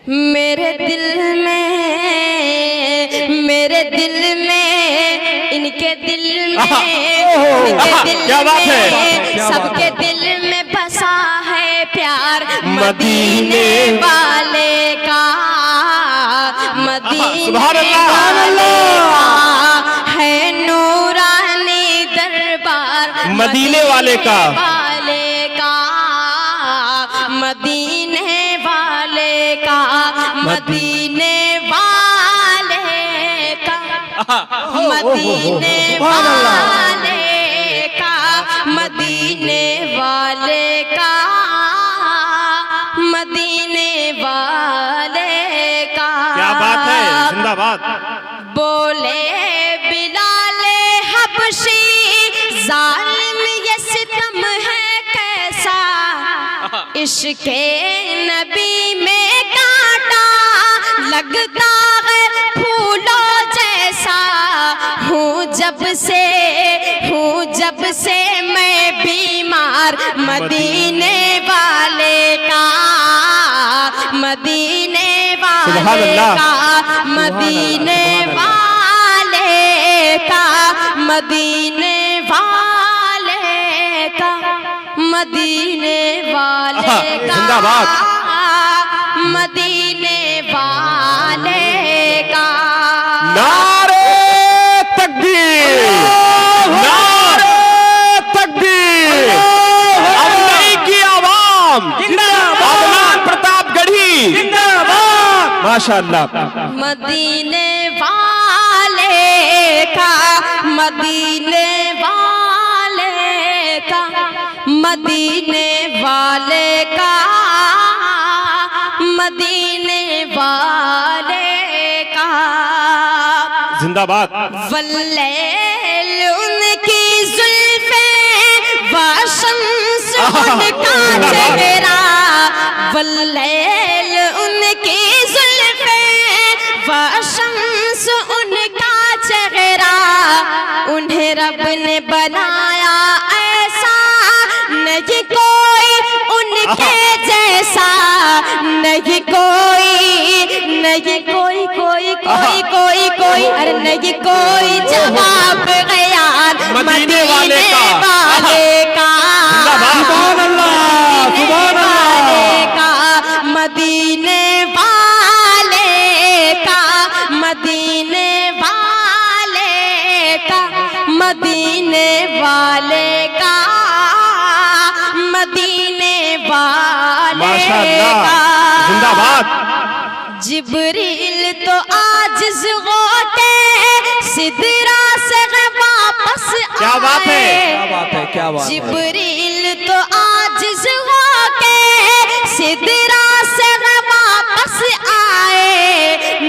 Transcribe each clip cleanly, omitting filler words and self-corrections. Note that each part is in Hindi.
मेरे दिल में इनके दिल में सबके दिल में बसा है प्यार मदीने वाले का, मदीने वाले का है नूरानी दरबार मदीने वाले का, मदीने वाले का, मदीने वाले का, मदीने वाले का, मदीने वाले का, मदीने वाले का। क्या बात है, जिंदाबाद। बोले बिलाले हबशी जालिम ये सितम है कैसा, इश्के नबी में कांटा लगता है फूलों जैसा। हूँ जब से मैं बीमार मदीने वाले का, मदीने वाले का, मदीने वाले का, मदीने वाले का, मदीने वाले का, मदीने वाले का। नारे तकबीर, नारे तकबीर। अवधई की आवाम जिंदाबाद, प्रतापगढ़ी जिंदाबाद, माशाअल्लाह। मदीने वाले का, मदीने वाले का, मदीने वाले का, मदीने वाले का जिंदाबाद। वल्लैल उनकी जुल्फे वाशम्स उनका चेहरा, वल्लैल उनकी जुल्फे वाशम्स उनका चेहरा। उन्हें रब ने बनाया ऐसा, नहीं कोई उनके जैसा, नहीं कोई, नहीं कोई, कोई, अरे नहीं कोई जवाब गया मदीने वाले का, सुभान अल्लाह, सुभान अल्लाह। मदीने वाले का, मदीने वाले का, मदीने वाले का, मदीने वाले का। जिंदाबाद। जिब्रील तो आजिज़ होके सिदरा से वापस आए। क्या बात है, क्या बात है, क्या बात है। जिब्रील तो आजिज़ होके सिदरा से वापस आए।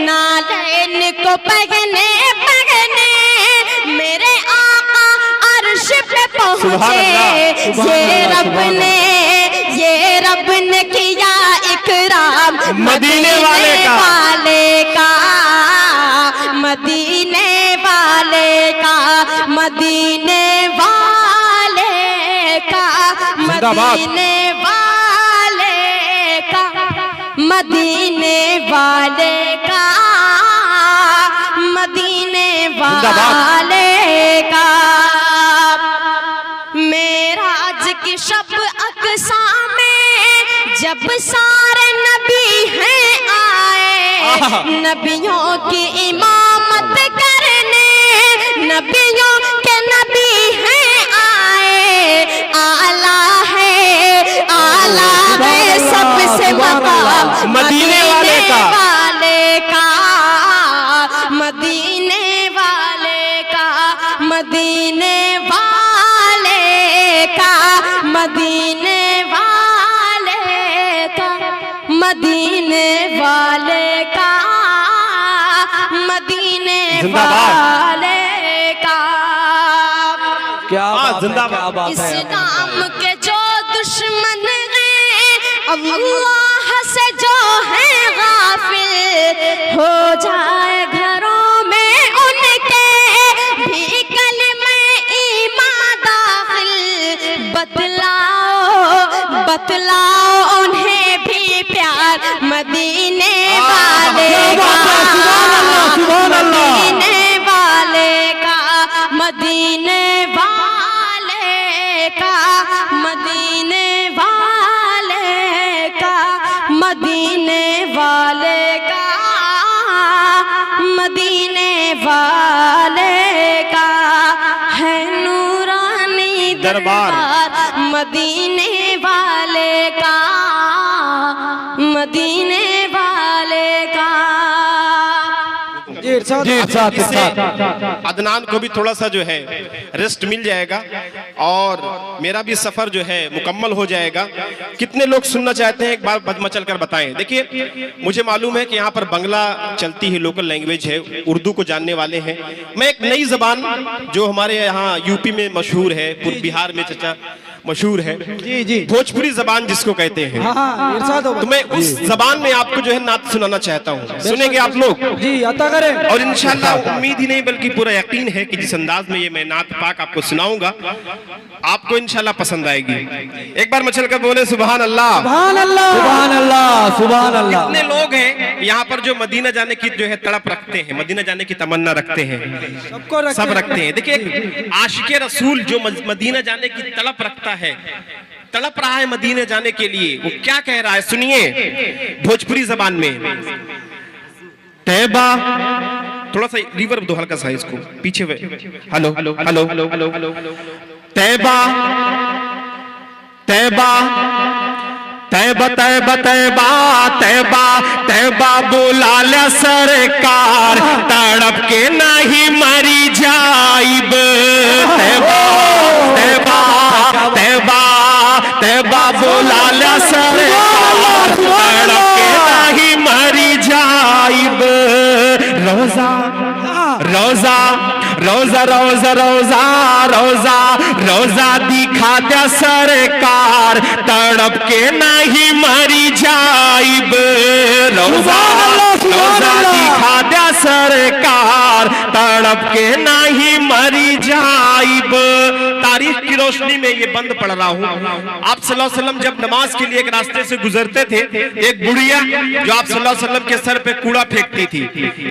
नालैन को पहने मेरे आका अर्श पे पहुँचे। ये रब ने किया इकराम मदीने वाले का, मदीने वाले का, मदीने वाले का, मदीने वाले का, मदीने वाले का, मदीने वाले का। मेराज की शब अक़सा में जब सारे नबी हैं आए, नबियों की इमामत करने नबियों के नबी हैं आए। आला है सबसे मकाम मदीने वाले का, मदीने वाले का, मदीने वाले का, मदीने वाले का, मदीने वाले का, मदीने वाले का। क्या बात है, क्या बात है। इस्लाम के जो दुश्मन हैं, अल्लाह से जो है गाफिल, हो जाए घरों में उनके भी कलमे ईमान दाखिल। बतलाओ उन्हें भी प्यार मदीने वाले का, सुभान अल्लाह। मदीने वाले का, मदीने वाले का, मदीने वाले का, मदीने वाले का, मदीने वाले का है नूरानी दरबार। मदीने वाले का, मदीने वाले का। जी इरशाद इरशाद। अदनान को भी थोड़ा सा जो है रेस्ट मिल जाएगा और मेरा भी सफर जो है मुकम्मल हो जाएगा। कितने लोग सुनना चाहते हैं एक बार बदमचल कर बताएं। देखिए मुझे मालूम है कि यहाँ पर बंगला चलती है, लोकल लैंग्वेज है, उर्दू को जानने वाले हैं। मैं एक नई जबान जो हमारे यहाँ यूपी में मशहूर है, पूरे बिहार में चचा मशहूर है, जी जी, भोजपुरी जबान जिसको कहते हैं, हाँ इरशाद हो। तो मैं उस जबान में आपको जो है नात सुनाना चाहता हूँ। सुनेंगे आप लोग? जी अता करें। और इंशाल्लाह उम्मीद ही नहीं बल्कि पूरा यकीन है कि जिस अंदाज में ये मैं नात पाक आपको सुनाऊंगा आपको इंशाल्लाह पसंद आएगी। एक बार मचल कर बोले सुभान अल्लाह। सुभान अल्लाह, सुभान अल्लाह, सुभान अल्लाह। कितने लोग हैं यहाँ पर जो मदीना जाने की जो है तड़प रखते हैं, मदीना जाने की तमन्ना रखते हैं? सब रखते हैं। देखिए आशिके रसूल जो मदीना जाने की तड़प रखता है, तड़प रहा है मदीने जाने के लिए, वो क्या कह रहा है सुनिए भोजपुरी जबान में। तैबा, थोड़ा सा रिवर्ब दो हल्का सा इसको पीछे। Hello hello hello hello hello. Taiba Taiba Taiba Taiba Taiba Taiba Taiba बुला ले सरकार, तड़प के नहीं मरी जाइब। तैबा तैबा तैबा तैबा बुला ले सरकार, तड़प के नहीं मरी जाइब। रोजा रोजा रोजा रोजा रोजा रोजा रोजा दिखा दे सरकार, तड़प के नहीं मरी जाइब। रोजा रोजा दिखा दे सरकार, तड़प के नहीं मरी जाइब। तारीख की रोशनी में ये बंद पढ़ रहा हूँ। आप सल्लल्लाहु अलैहि वसल्लम जब नमाज के लिए एक रास्ते से गुजरते थे, एक बुढ़िया जो आप सल्लल्लाहु अलैहि वसल्लम के सर पे कूड़ा फेंकती थी।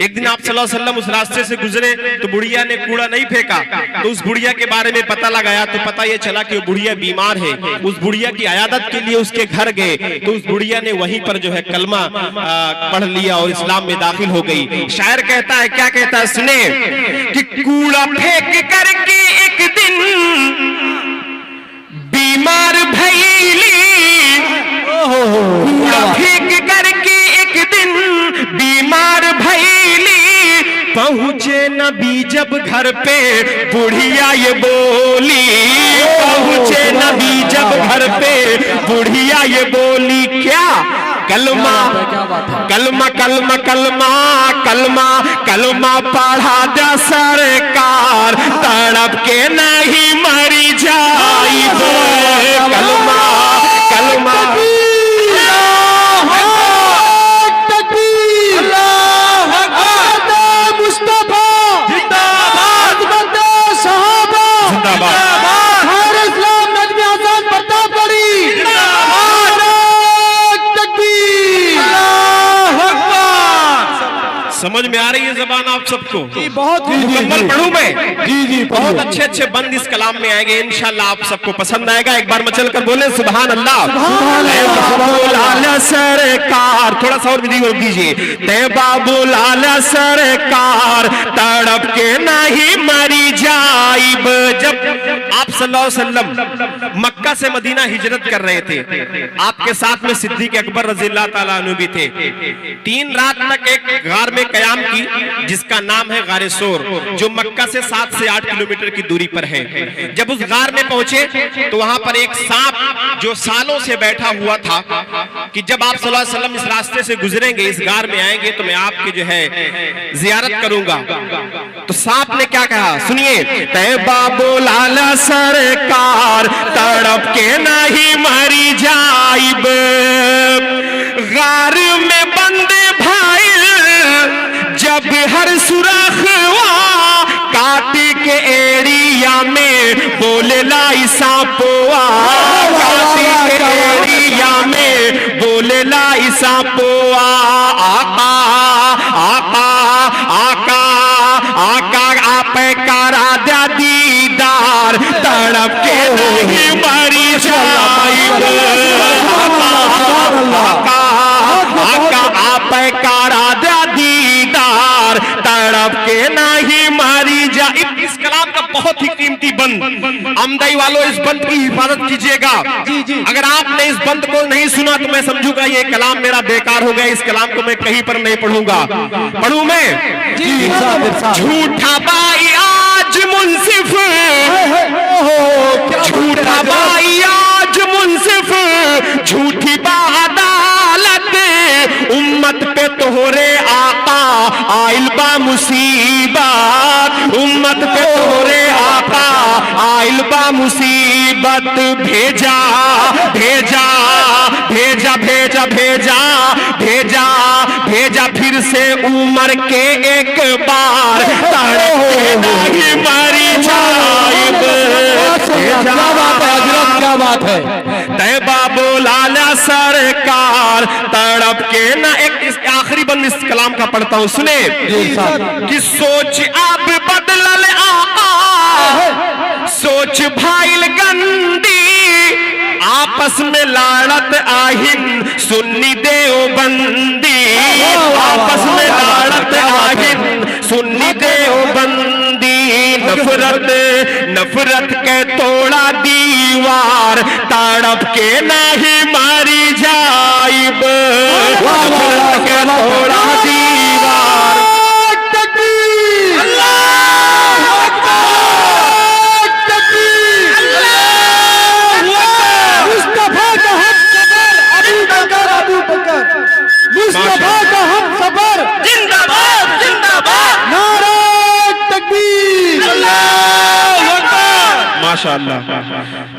एक दिन आप सल्लल्लाहु अलैहि वसल्लम उस रास्ते से गुजरे तो बुढ़िया ने कूड़ा नहीं फेंका, तो उस बुढ़िया के बारे में पता लगाया तो पता ये चला कि वो बुढ़िया बीमार है। उस बुढ़िया की अयादत के लिए उसके घर गए तो उस बुढ़िया ने वहीं पर जो है कलमा पढ़ लिया और इस्लाम में दाखिल हो गई। शायर कहता है, क्या कहता है सुने, कि कूड़ा फेंक करके एक दिन बीमार भैली, कूड़ा फेंक करके एक दिन बीमार भैली। पहुंचे नबी जब घर पे बुढ़िया ये बोली, पहुंचे नबी जब घर पे बुढ़िया ये बोली, क्या कलमा कलमा कलमा कलमा कलमा कलमा पढ़ा दे सरकार, तड़प के नहीं मरी जाइब। कलमा कलमा समझ में आ रही है जबान आप सबको? बहुत मुकम्मल पढ़ूं मैं? जी जी, बहुत अच्छे अच्छे बंद इस कलाम में आएंगे, इंशाल्लाह आप सबको पसंद आएगा। एक बार मचल कर बोले सुभान अल्लाह। सरकार, थोड़ा सा और विधि दीजिए। तैबा बुला सरकार, तड़प के नहीं मरी जाइब। जब आप सल्लल्लाहु अलैहि वसल्लम मक्का से मदीना हिजरत कर रहे थे, आपके साथ में सिद्दीक अकबर रज़ियल्लाहु ताला अन्हु भी थे। 3 रात तक एक गार में कयाम की जिसका नाम है गारे सोर, जो मक्का से 7 से 8 किलोमीटर की दूरी पर है। जब उस गार में पहुंचे तो वहां पर एक सांप जो सालों से बैठा हुआ था कि जब आप सल्लल्लाहु अलैहि वसल्लम इस रास्ते से गुजरेंगे, इस गार में आएंगे तो मैं आपकी जो है जियारत करूंगा। तो सांप ने क्या कहा सुनिए। तैबा बुला ले सरकार, तड़प के नहीं मरी जाइब। गार में बंद भाई जब हर सुराख हुआ, काटी के एरिया में बोले लाई सांपवा, काटी के एरिया में बोलेला ईसा पोआ आका आका आका आका आप करा दे दीदार तड़प के नहीं मरी जाइब आका आका आप करा दे दीदार तड़प के नहीं मरी जाइब। इस कलाम का बहुत ही कीमती बंद, आमदाई वालों इस बंद की हिफाजत कीजिएगा। अगर आपने इस बंद को नहीं सुना तो मैं समझूंगा ये कलाम मेरा बेकार हो गया। इस कलाम को मैं कहीं पर नहीं पढ़ूंगा। पढ़ूं मैं? झूठा बाई आज मुंसिफ, झूठा बाई आज मुंसिफ, झूठी बादालत, उम्मत पे तोहरे आका आइल बा मुसीबत, उम्मत पे तोहरे आका आइल बा मुसीबत। भेजा भेजा भेजा भेजा भेजा भेजा भेजा फिर से उमर के एक बार तड़पे नहीं मरी जाइब। क्या बात है। तैबा बोलाला सरकार तड़प के ना। एक इस आखिरी बंद इस कलाम का पढ़ता हूं, सुने कि सोच अब बदलल आका, सोच भाईल गंदी, आपस में लाड़त आहिन सुन्नी देवबंदी, आपस में लाड़त आहिन सुन्नी देवबंदी। नफरत नफरत के तोड़ा दीवार तड़प के नहीं मारी जाइब, नफरत के तोड़ा दीवार। मुस्तफा का हम सफर जिंदाबाद जिंदाबाद, नारे तकबीर, अल्लाहू अकबर। माशाअल्लाह।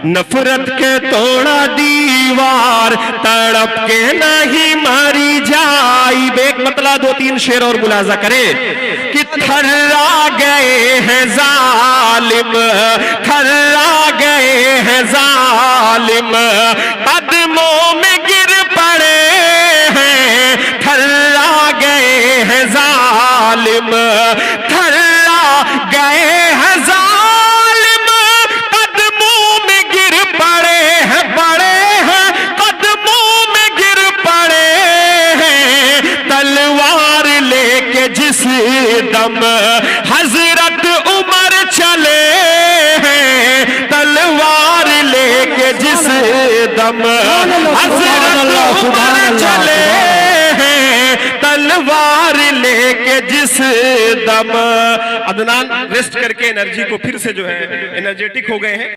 नफरत के तोड़ा दीवार तड़प के नहीं मारी जाइब। एक मतला दो तीन शेर और मुलाजा करे कि थर्रा गए हैं जालिम, थर्रा गए हैं जालिम, कदमों में गिर पड़े हैं, थर्रा गए हैं जालिम, थर्रा गए हैं जालिम, कदमों में गिर पड़े हैं, पड़े हैं कदमों में गिर पड़े हैं। तलवार लेके जिस दम हजरत उमर चले हैं, तलवार लेके जिस दम हजरत उमर चले हैं, तलवार लेके जिस दम। अदनान रेस्ट करके एनर्जी को फिर से जो है एनर्जेटिक हो गए हैं।